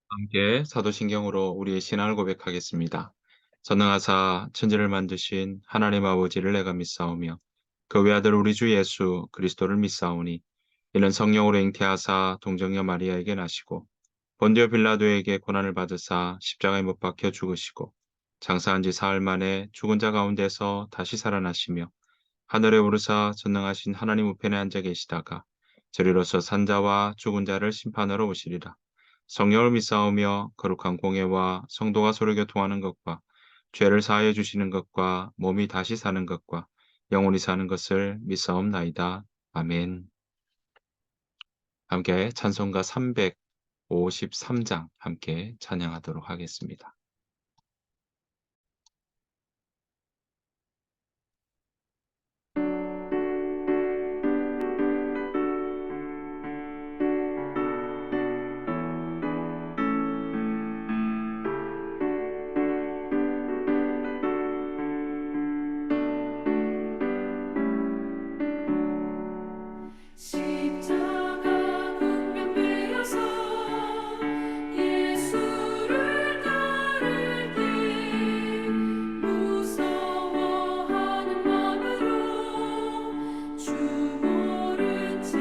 함께 사도신경으로 우리의 신앙을 고백하겠습니다. 전능하사 천지를 만드신 하나님 아버지를 내가 믿사오며 그 외아들 우리 주 예수 그리스도를 믿사오니 이는 성령으로 잉태하사 동정녀 마리아에게 나시고 본디오 빌라도에게 고난을 받으사 십자가에 못 박혀 죽으시고 장사한 지 사흘 만에 죽은 자 가운데서 다시 살아나시며 하늘에 오르사 전능하신 하나님 우편에 앉아 계시다가 저리로서 산자와 죽은 자를 심판하러 오시리라. 성령을 믿사오며 거룩한 공예와 성도가 서로 교통하는 것과 죄를 사하여 주시는 것과 몸이 다시 사는 것과 영원히 사는 것을 믿사옵나이다. 아멘. 함께 찬송가 353장 함께 찬양하도록 하겠습니다. 십자가 군면되어서 예수를 따를 때 무서워하는 마음으로 주 모른 채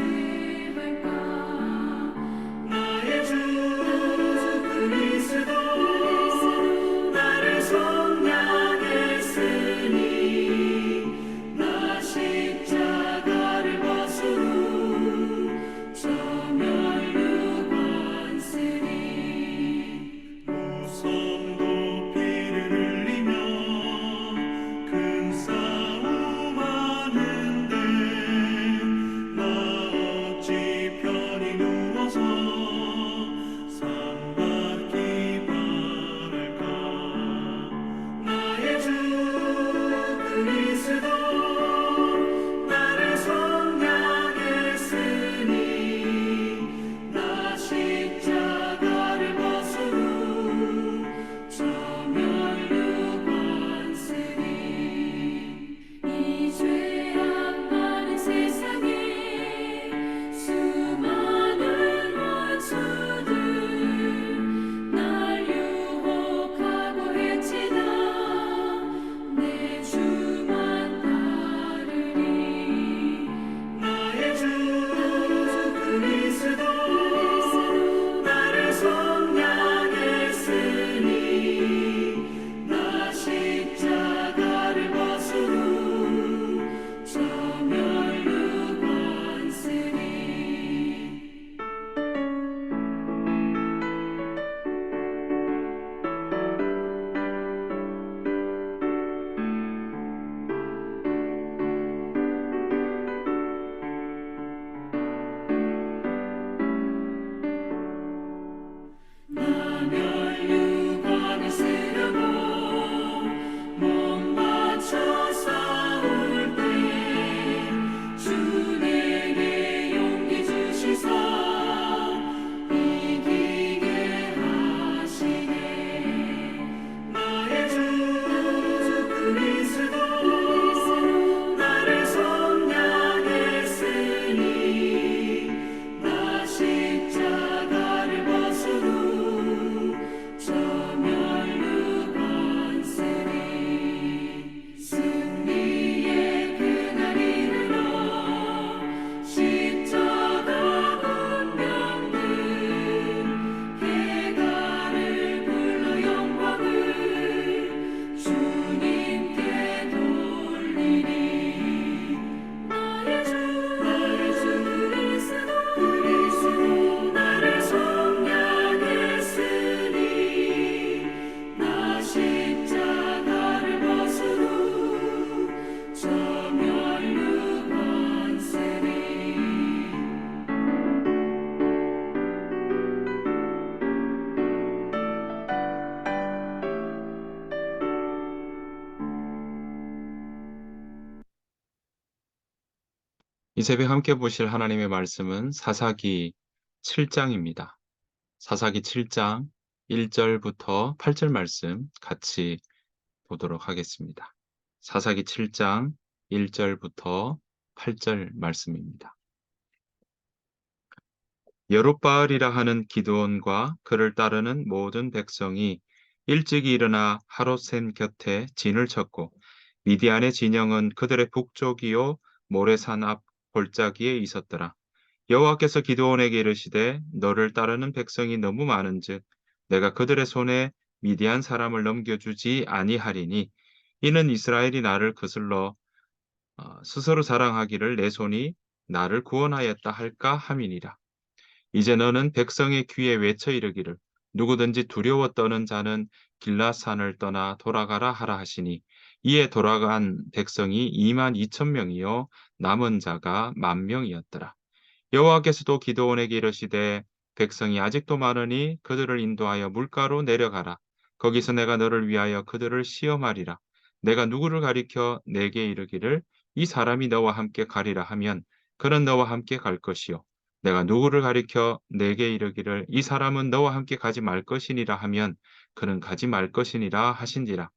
할까. 나의 주 그리스도 나를 속량했으니 나 십자가를 벗으고 저 멸류관세리 무성 높이를 흘리며 큰 싸움하는데 나 어찌 편히 누워서 상받기 바랄까. 나의 주 그리스도 나를 속량했으니 나 십자가를 벗으고 저 멸류관세리 이 죄악 많은 세상에 수많은 원수들 날 유혹하고 해치다 내 주만 따르리. 나의 주 그리스도 나를 속량했으니 나 십자가를 벗으고 저 멸류관세리 나 멸류관을 쓰려고 몸 바쳐 싸울 때 주 내게 용기 주시사 이기게 하시네. 나의 주 그리스도 나를 속량했으니 나 십자가를 벗으고 저 멸류관세리 승리의 그날 이르러 십자가 군병들 해가를 불러 영광을 주님께 돌리리. 나의 주 그리스도 나를 속량했으니 나 십자가를 벗으고 저 멸류관세리 이 새벽 함께 보실 하나님의 말씀은 사사기 7장입니다. 사사기 7장 1절부터 8절 말씀 같이 보도록 하겠습니다. 사사기 7장 1절부터 8절 말씀입니다. 여룹바알이라 하는 기드온과 그를 따르는 모든 백성이 일찍 일어나 하롯셈 곁에 진을 쳤고 미디안의 진영은 그들의 북쪽이요 모레산 앞 골짜기에 있었더라. 여호와께서 기드온에게 이르시되 너를 따르는 백성이 너무 많은즉 내가 그들의 손에 미디안 사람을 넘겨주지 아니하리니 이는 이스라엘이 나를 거슬러 스스로 자랑하기를 내 손이 나를 구원하였다 할까 함이니라. 이제 너는 백성의 귀에 외쳐 이르기를 누구든지 두려워 떠는 자는 길라산을 떠나 돌아가라 하라 하시니 이에 돌아간 백성이 2만 2천 명이요 남은 자가 1만 명이었더라. 여호와께서도 기드온에게 이르시되 백성이 아직도 많으니 그들을 인도하여 물가로 내려가라. 거기서 내가 너를 위하여 그들을 시험하리라. 내가 누구를 가리켜 내게 이르기를 이 사람이 너와 함께 가리라 하면 그는 너와 함께 갈 것이요. 내가 누구를 가리켜 내게 이르기를 이 사람은 너와 함께 가지 말 것이니라 하면 그는 가지 말 것이니라 하신지라.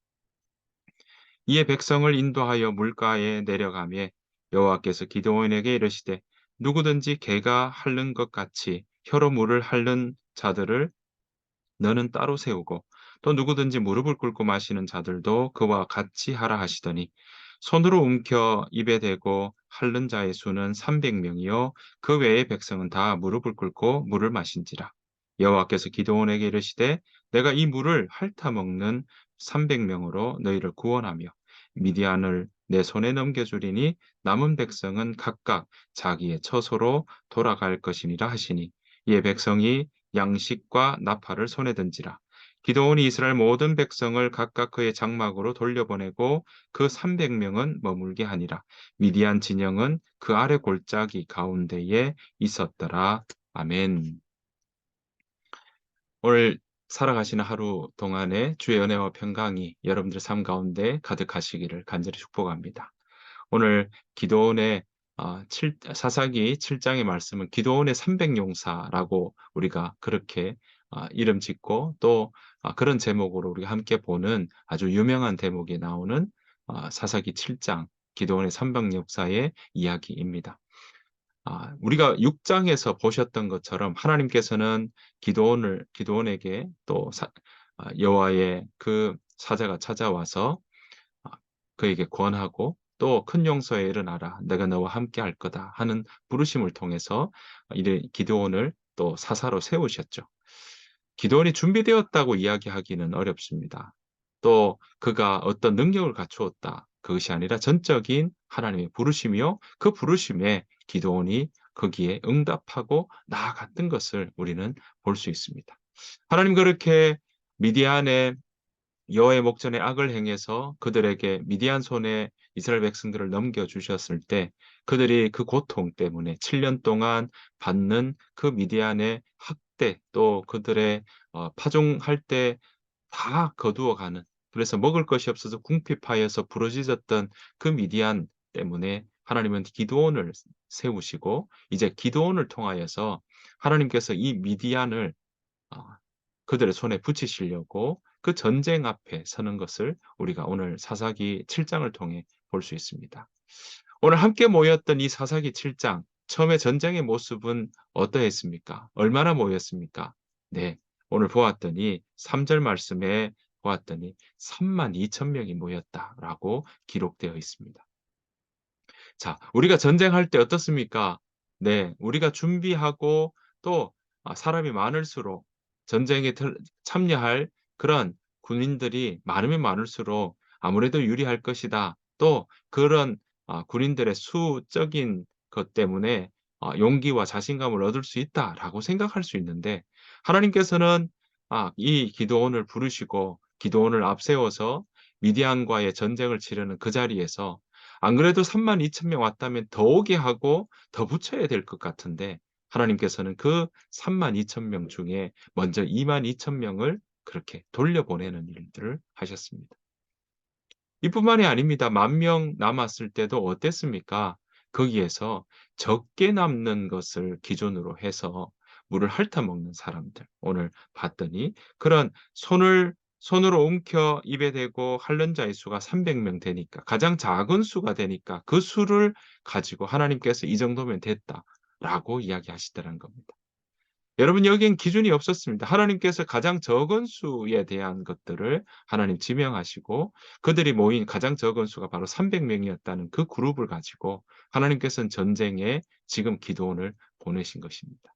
이에 백성을 인도하여 물가에 내려가매 여호와께서 기드온에게 이르시되 누구든지 개가 핥는 것 같이 혀로 물을 핥는 자들을 너는 따로 세우고 또 누구든지 무릎을 꿇고 마시는 자들도 그와 같이 하라 하시더니 손으로 움켜 입에 대고 핥는 자의 수는 300명이요 그 외의 백성은 다 무릎을 꿇고 물을 마신지라. 여호와께서 기드온에게 이르시되 내가 이 물을 핥아 먹는 300명으로 너희를 구원하며 미디안을 내 손에 넘겨주리니 남은 백성은 각각 자기의 처소로 돌아갈 것이니라 하시니 이에 백성이 양식과 나팔을 손에 든지라. 기드온이 이스라엘 모든 백성을 각각 그의 장막으로 돌려보내고 그 300명은 머물게 하니라. 미디안 진영은 그 아래 골짜기 가운데에 있었더라. 아멘. 오늘 살아가시는 하루 동안에 주의 은혜와 평강이 여러분들 삶 가운데 가득하시기를 간절히 축복합니다. 오늘 기도원의 사사기 7장의 말씀은 기도원의 300용사라고 우리가 그렇게 이름 짓고 또 그런 제목으로 우리가 함께 보는 아주 유명한 대목이 나오는 사사기 7장 기도원의 300용사의 이야기입니다. 우리가 6장에서 보셨던 것처럼 하나님께서는 기드온에게 또 여호와의 그 사자가 찾아와서 아 그에게 권하고 또 "큰 용서에 일어나라. 내가 너와 함께 할 거다." 하는 부르심을 통해서 이를 기드온을 또 사사로 세우셨죠. 기드온이 준비되었다고 이야기하기는 어렵습니다. 또 그가 어떤 능력을 갖추었다. 그것이 아니라 전적인 하나님의 부르심이요. 그 부르심에 기드온이 거기에 응답하고 나아갔던 것을 우리는 볼 수 있습니다. 하나님 그렇게 미디안의 여호와의 목전에 악을 행해서 그들에게 미디안 손에 이스라엘 백성들을 넘겨 주셨을 때 그들이 그 고통 때문에 7년 동안 받는 그 미디안의 학대 또 그들의 파종할 때 다 거두어 가는 그래서 먹을 것이 없어서 궁핍하여서 부르짖었던 그 미디안 때문에 하나님은 기드온을 세우시고 이제 기드온을 통하여서 하나님께서 이 미디안을 어 그들의 손에 붙이시려고 그 전쟁 앞에 서는 것을 우리가 오늘 사사기 7 장을 통해 볼 수 있습니다. 오늘 함께 모였던 이 사사기 7장 처음에 전쟁의 모습은 어떠했습니까? 얼마나 모였습니까? 네. 오늘 보았더니 3절 말씀에 보았더니 32,000 명이 모였다라고 기록되어 있습니다. 자, 우리가 전쟁할 때 어떻습니까? 네, 우리가 준비하고 또 사람이 많을수록 전쟁에 참여할 그런 군인들이 많으면 많을수록 아무래도 유리할 것이다. 또 그런 군인들의 수적인 것 때문에 용기와 자신감을 얻을 수 있다라고 생각할 수 있는데 하나님께서는 이 기드온을 부르시고 기드온을 앞세워서 미디안과의 전쟁을 치르는 그 자리에서 안 그래도 32,000명 왔다면 더 오게 하고 더 붙여야 될 것 같은데 하나님께서는 그 32,000명 중에 먼저 22,000명을 그렇게 돌려보내는 일들을 하셨습니다. 이뿐만이 아닙니다. 10,000명 남았을 때도 어땠습니까? 거기에서 적게 남는 것을 기준으로 해서 물을 핥아 먹는 사람들 오늘 봤더니 그런 손으로 움켜 입에 대고 핥는 자의 수가 300명 되니까 가장 작은 수가 되니까 그 수를 가지고 하나님께서 "이 정도면 됐다."라고 이야기하시더라는 겁니다. 여러분 여기엔 기준이 없었습니다. 하나님께서 가장 적은 수에 대한 것들을 하나님 지명하시고 그들이 모인 가장 적은 수가 바로 300 명이었다는 그 그룹을 가지고 하나님께서는 전쟁에 지금 기드온을 보내신 것입니다.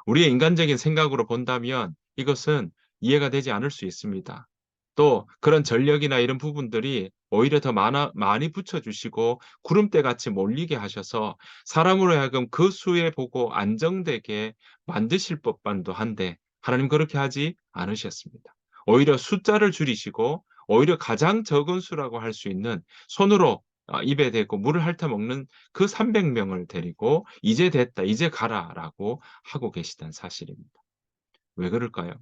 우리의 인간적인 생각으로 본다면 이것은 이해가 되지 않을 수 있습니다. 또 그런 전력이나 이런 부분들이 오히려 더 많이 붙여 주시고 구름대 같이 몰리게 하셔서 사람으로 하여금 그 수에 보고 안정되게 만드실 법만도 한데 하나님 그렇게 하지 않으셨습니다. 오히려 숫자를 줄이시고 오히려 가장 적은 수라고 할 수 있는 손으로 입에 대고 물을 핥아 먹는 그 300 명을 데리고 "이제 됐다. 이제 가라."라고 하고 계시다는 사실입니다. 왜 그럴까요?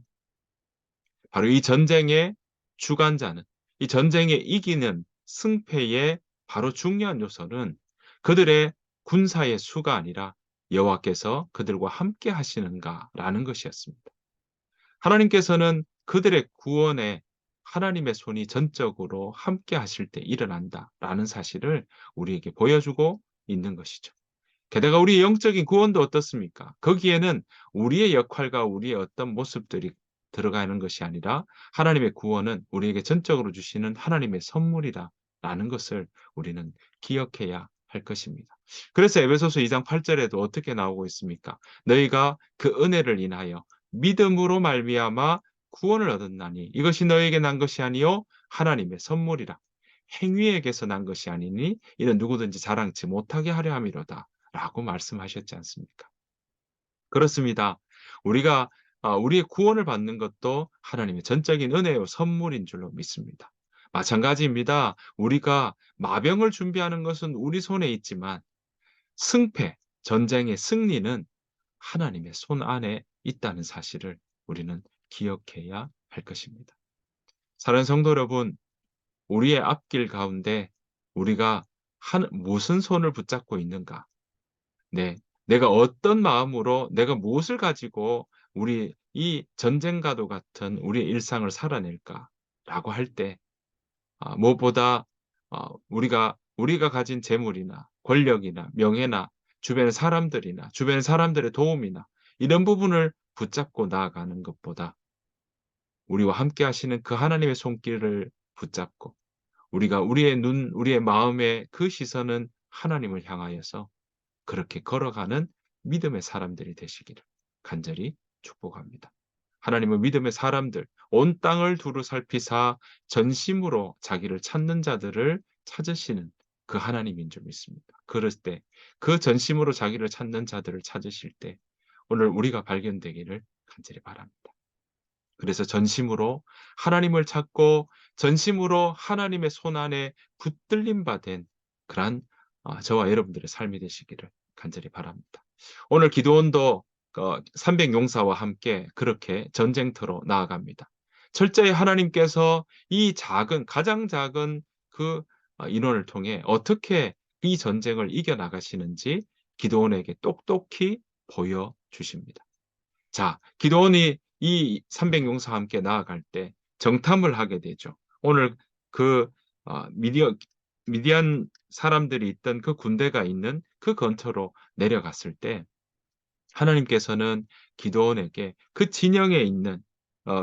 바로 이 전쟁의 주관자는 이 전쟁에 이기는 승패의 바로 중요한 요소는 그들의 군사의 수가 아니라 여호와께서 그들과 함께 하시는가라는 것이었습니다. 하나님께서는 그들의 구원에 하나님의 손이 전적으로 함께 하실 때 일어난다라는 사실을 우리에게 보여주고 있는 것이죠. 게다가 우리의 영적인 구원도 어떻습니까? 거기에는 우리의 역할과 우리의 어떤 모습들이 들어가는 것이 아니라 하나님의 구원은 우리에게 전적으로 주시는 하나님의 선물이다라는 것을 우리는 기억해야 할 것입니다. 그래서 에베소서 2장 8 절에도 어떻게 나오고 있습니까? "너희가 그 은혜를 인하여 믿음으로 말미암아 구원을 얻었나니 이것이 너에게 난 것이 아니요 하나님의 선물이라. 행위에게서 난 것이 아니니 이는 누구든지 자랑치 못하게 하려 함이로다." 라고 말씀하셨지 않습니까? 그렇습니다. 우리가 우리의 구원을 받는 것도 하나님의 전적인 은혜요 선물인 줄로 믿습니다. 마찬가지입니다. 우리가 마병을 준비하는 것은 우리 손에 있지만 승패, 전쟁의 승리는 하나님의 손 안에 있다는 사실을 우리는 기억해야 할 것입니다. 사랑하는 성도 여러분, 우리의 앞길 가운데 우리가 한 무슨 손을 붙잡고 있는가? 네. 내가 어떤 마음으로 내가 무엇을 가지고 우리 이 전쟁과도 같은 우리의 일상을 살아낼까라고 할 때 무엇보다 우리가 가진 재물이나 권력이나 명예나 주변의 사람들이나 주변 사람들의 도움이나 이런 부분을 붙잡고 나아가는 것보다 우리와 함께 하시는 그 하나님의 손길을 붙잡고 우리가 우리의 눈, 우리의 마음의 그 시선은 하나님을 향하여서 그렇게 걸어가는 믿음의 사람들이 되시기를 간절히 축복합니다. 하나님은 믿음의 사람들, 온 땅을 두루 살피사 전심으로 자기를 찾는 자들을 찾으시는 그 하나님인 줄 믿습니다. 그럴 때, 그 전심으로 자기를 찾는 자들을 찾으실 때, 오늘 우리가 발견되기를 간절히 바랍니다. 그래서 전심으로 하나님을 찾고 전심으로 하나님의 손안에 붙들림 받은 그러한 저와 여러분들의 삶이 되시기를 간절히 바랍니다. 오늘 기도원도 300 용사와 함께 그렇게 전쟁터로 나아갑니다. 철저히 하나님께서 이 가장 작은 그 인원을 통해 어떻게 이 전쟁을 이겨 나가시는지 기도원에게 똑똑히 보여주십니다. 자, 기도원이 이 300 용사와 함께 나아갈 때 정탐을 하게 되죠. 오늘 그 미디안 사람들이 있던 그 군대가 있는 그 근처로 내려갔을 때 하나님께서는 기드온에게 그 진영에 있는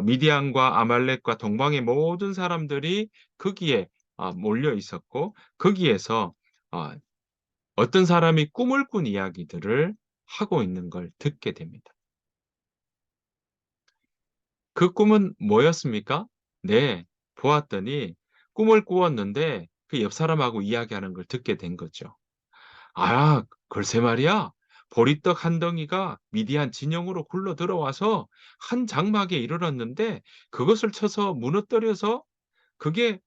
미디안과 아말렉과 동방의 모든 사람들이 거기에 몰려 있었고 거기에서 어 어떤 사람이 꿈을 꾼 이야기들을 하고 있는 걸 듣게 됩니다. 그 꿈은 뭐였습니까? 네. 보았더니 꿈을 꾸었는데 그 옆 사람하고 이야기하는 걸 듣게 된 거죠. "아 글쎄 말이야. 보리떡 한 덩이가 미디안 진영으로 굴러 들어와서 한 장막에 이르렀는데 그것을 쳐서 무너뜨려서 그게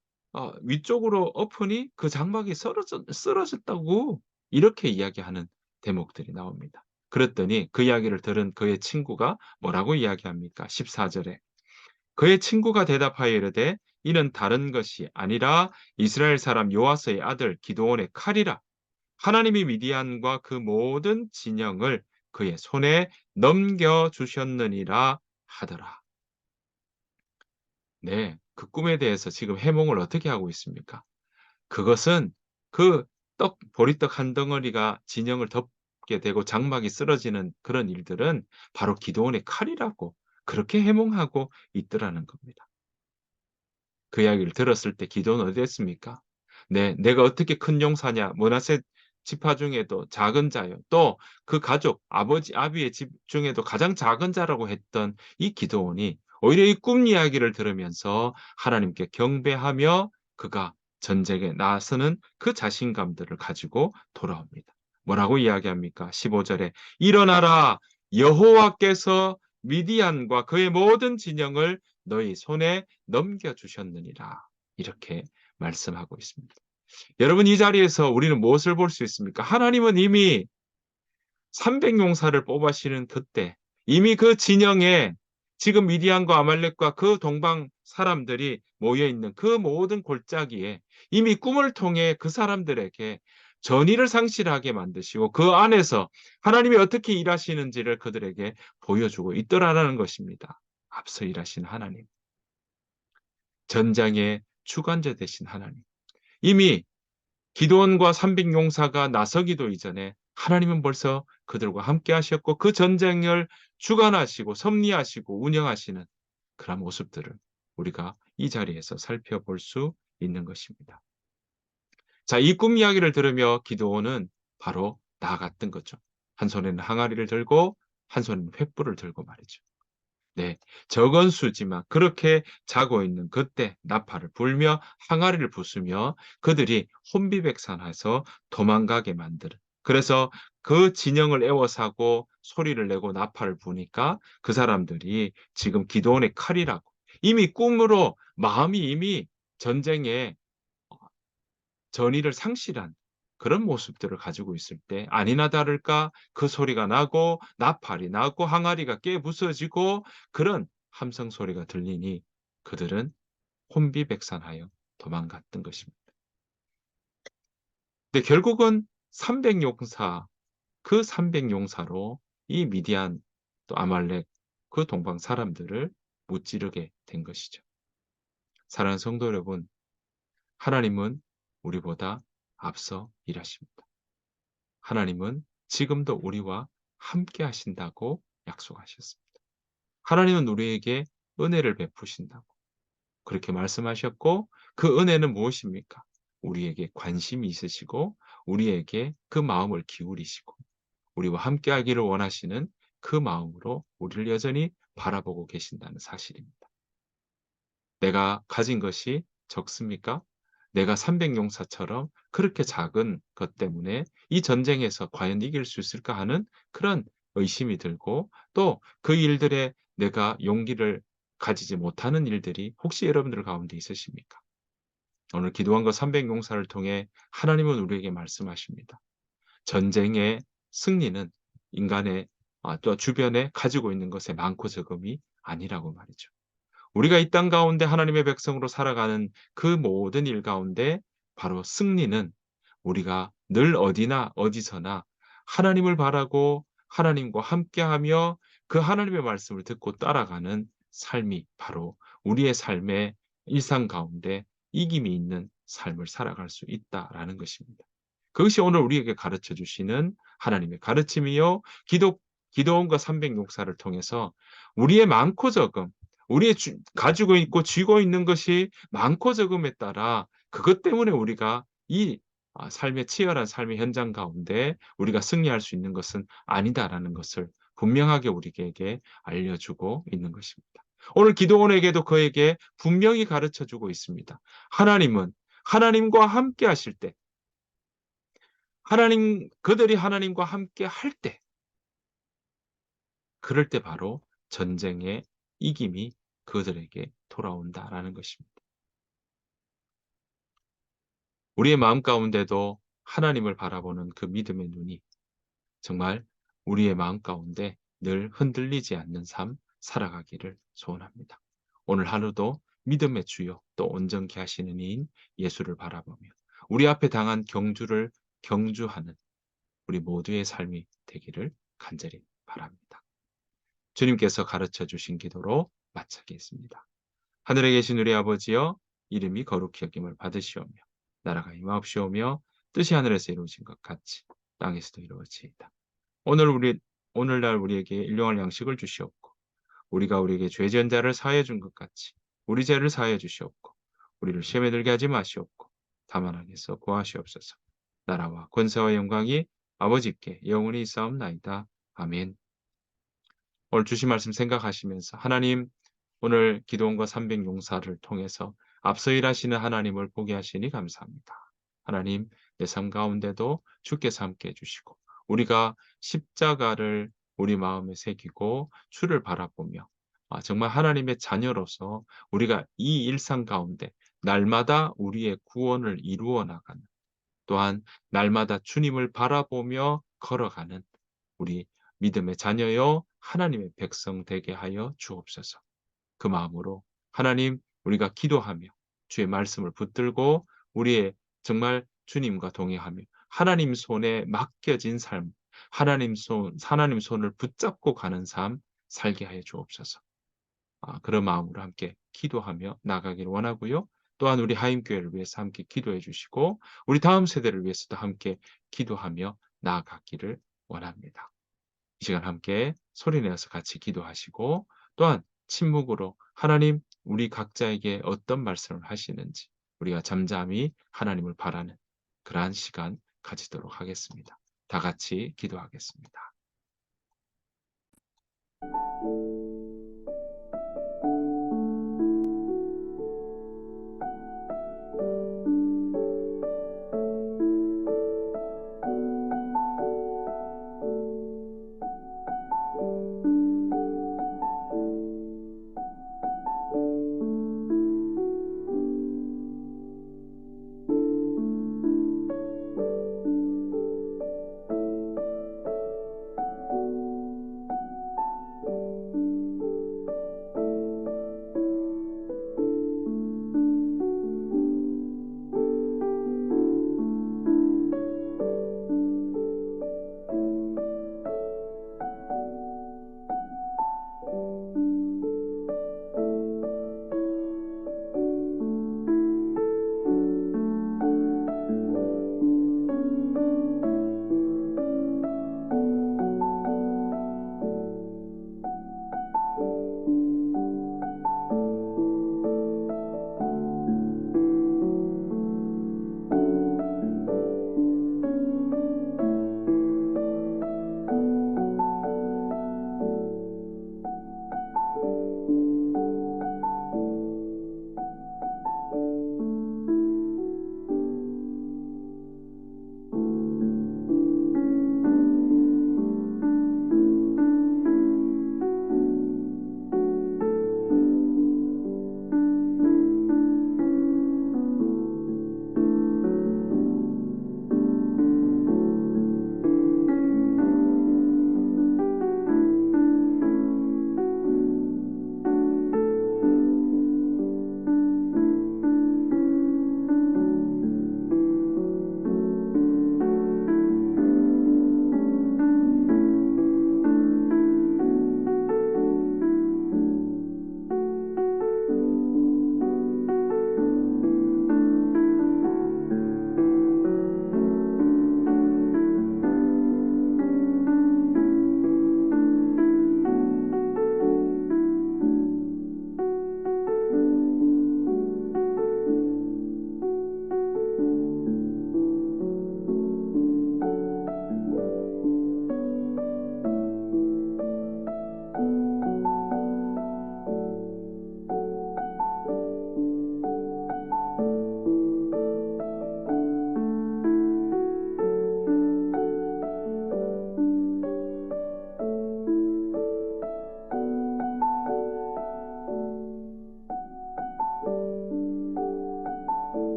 위쪽으로 엎으니 그 장막이 쓰러졌다고." 이렇게 이야기하는 대목들이 나옵니다. 그랬더니 그 이야기를 들은 그의 친구가 뭐라고 이야기합니까? 14 절에 그의 친구가 대답하여 이르되 이는 다른 것이 아니라 이스라엘 사람 요아스의 아들 기드온의 칼이라. 하나님이 미디안과 그 모든 진영을 그의 손에 넘겨 주셨느니라 하더라. 네. 그 꿈에 대해서 지금 해몽을 어떻게 하고 있습니까? 그것은 그 보리떡 한 덩어리가 진영을 게 되고 장막이 쓰러지는 그런 일들은 바로 기드온의 칼이라고 그렇게 해몽하고 있더라는 겁니다. 그 이야기를 들었을 때 기드온은 어땠습니까? 네, 내가 어떻게 큰 용사냐. 므낫세 지파 중에도 작은 자요. 또 그 가족 아비의 집 중에도 가장 작은 자라고 했던 이 기드온이 오히려 이 꿈 이야기를 들으면서 하나님께 경배하며 그가 전쟁에 나서는 그 자신감들을 가지고 돌아옵니다. 뭐라고 이야기합니까? 15 절에 일어나라. 여호와께서 미디안과 그의 모든 진영을 너희 손에 넘겨 주셨느니라. 이렇게 말씀하고 있습니다. 여러분, 이 자리에서 우리는 무엇을 볼 수 있습니까? 하나님은 이미 300 용사를 뽑으시는 그때 이미 그 진영에 지금 미디안과 아말렉과 그 동방 사람들이 모여 있는 그 모든 골짜기에 이미 꿈을 통해 그 사람들에게 전의를 상실하게 만드시고 그 안에서 하나님이 어떻게 일하시는지를 그들에게 보여주고 있더라라는 것입니다. 앞서 일하신 하나님, 전장의 주관자 되신 하나님. 이미 기드온과 300 용사가 나서기도 이전에 하나님은 벌써 그들과 함께 하셨고 그 전쟁을 주관하시고 섭리하시고 운영하시는 그런 모습들을 우리가 이 자리에서 살펴볼 수 있는 것입니다. 자, 이 꿈 이야기를 들으며 기드온은 바로 나아갔던 거죠. 한 손에는 항아리를 들고 한 손에는 횃불을 들고 말이죠. 네. 적은 수지만 그렇게 자고 있는 그때 나팔을 불며 항아리를 부수며 그들이 혼비백산해서 도망가게 만드는, 그래서 그 진영을 에워싸고 소리를 내고 나팔을 부니까 그 사람들이 지금 기드온의 칼이라고 이미 꿈으로 마음이 이미 전쟁에 전의를 상실한 그런 모습들을 가지고 있을 때 아니나 다를까 그 소리가 나고 나팔이 나고 항아리가 깨부서지고 그런 함성 소리가 들리니 그들은 혼비백산하여 도망갔던 것입니다. 근데 결국은 300 용사, 그 300 용사로 이 미디안 또 아말렉 그 동방 사람들을 무찌르게 된 것이죠. 사랑하는 성도 여러분, 하나님은 우리보다 앞서 일하십니다. 하나님은 지금도 우리와 함께 하신다고 약속하셨습니다. 하나님은 우리에게 은혜를 베푸신다고 그렇게 말씀하셨고 그 은혜는 무엇입니까? 우리에게 관심이 있으시고 우리에게 그 마음을 기울이시고 우리와 함께 하기를 원하시는 그 마음으로 우리를 여전히 바라보고 계신다는 사실입니다. 내가 가진 것이 적습니까? 내가 300 용사처럼 그렇게 작은 것 때문에 이 전쟁에서 과연 이길 수 있을까 하는 그런 의심이 들고 또 그 일들에 내가 용기를 가지지 못하는 일들이 혹시 여러분들 가운데 있으십니까? 오늘 기도한 것 300 용사를 통해 하나님은 우리에게 말씀하십니다. 전쟁의 승리는 인간의 또 주변에 가지고 있는 것의 많고 적음이 아니라고 말이죠. 우리가 이 땅 가운데 하나님의 백성으로 살아가는 그 모든 일 가운데 바로 승리는 우리가 늘 어디나 어디서나 하나님을 바라고 하나님과 함께하며 그 하나님의 말씀을 듣고 따라가는 삶이 바로 우리의 삶의 일상 가운데 이김이 있는 삶을 살아갈 수 있다라는 것입니다. 그것이 오늘 우리에게 가르쳐 주시는 하나님의 가르침이요. 기도원과 300 용사를 통해서 우리의 많고 적음, 우리의 가지고 있고 쥐고 있는 것이 많고 적음에 따라 그것 때문에 우리가 이 삶의 치열한 삶의 현장 가운데 우리가 승리할 수 있는 것은 아니다라는 것을 분명하게 우리에게 알려주고 있는 것입니다. 오늘 기도원에게도 그에게 분명히 가르쳐 주고 있습니다. 하나님은 하나님과 함께 하실 때 그들이 하나님과 함께 할 때 그럴 때 바로 전쟁의 이김이 그들에게 돌아온다라는 것입니다. 우리의 마음 가운데도 하나님을 바라보는 그 믿음의 눈이 정말 우리의 마음 가운데 늘 흔들리지 않는 삶 살아가기를 소원합니다. 오늘 하루도 믿음의 주요 또 온전케 하시는 이인 예수를 바라보며 우리 앞에 당한 경주를 경주하는 우리 모두의 삶이 되기를 간절히 바랍니다. 주님께서 가르쳐 주신 기도로 마치겠습니다. 하늘에 계신 우리 아버지여, 이름이 거룩히 여김을 받으시오며 나라가 임하옵시오며 뜻이 하늘에서 이루어진 것 같이 땅에서도 이루어지이다. 오늘 우리 오늘날 우리에게 일용할 양식을 주시옵고 우리가 우리에게 죄 지은 자를 사하여 준 것 같이 우리 죄를 사하여 주시옵고 우리를 시험에 들게 하지 마시옵고 다만 악에서 구하시옵소서. 나라와 권세와 영광이 아버지께 영원히 있사옵나이다. 아멘. 오늘 주신 말씀 생각하시면서 하나님 오늘 기도원과 300 용사를 통해서 앞서 일하시는 하나님을 보게 하시니 감사합니다. 하나님 내 삶 가운데도 주께서 함께 해 주시고 우리가 십자가를 우리 마음에 새기고 주를 바라보며 정말 하나님의 자녀로서 우리가 이 일상 가운데 날마다 우리의 구원을 이루어 나가는 또한 날마다 주님을 바라보며 걸어가는 우리 믿음의 자녀여 하나님의 백성 되게 하여 주옵소서. 그 마음으로 하나님 우리가 기도하며 주의 말씀을 붙들고 우리의 정말 주님과 동행하며 하나님 손에 맡겨진 삶, 하나님 손을 붙잡고 가는 삶 살게 하여 주옵소서. 그런 마음으로 함께 기도하며 나가기를 원하고요. 또한 우리 하임교회를 위해서 함께 기도해 주시고 우리 다음 세대를 위해서도 함께 기도하며 나아가기를 원합니다. 이 시간 함께 소리내어서 같이 기도하시고 또한 침묵으로 하나님 우리 각자에게 어떤 말씀을 하시는지 우리가 잠잠히 하나님을 바라는 그러한 시간 가지도록 하겠습니다. 다 같이 기도하겠습니다.